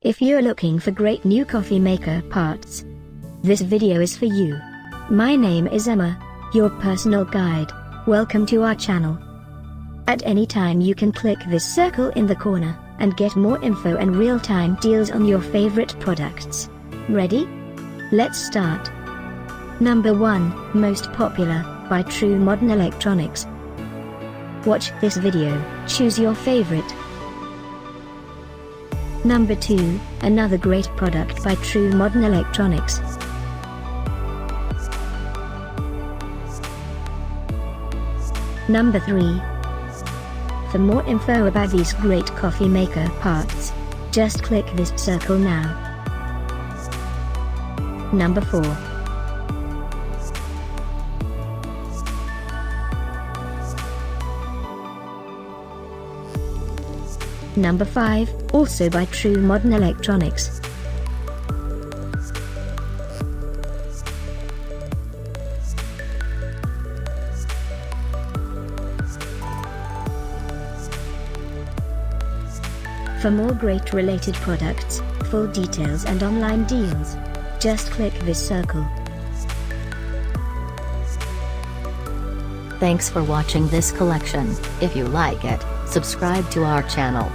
If you're looking for great new coffee maker parts, this video is for you. My name is Emma, your personal guide. Welcome to our channel. At any time you can click this circle in the corner, and get more info and real-time deals on your favorite products. Ready? Let's start. Number 1, Most Popular, by True Modern Electronics. Watch this video, choose your favorite. Number 2, another great product by True Modern Electronics. Number 3. For more info about these great coffee maker parts, just click this circle now. Number 4. Number 5, also by True Modern Electronics. For more great related products, full details and online deals, just click this circle. Thanks for watching this collection. If you like it, subscribe to our channel.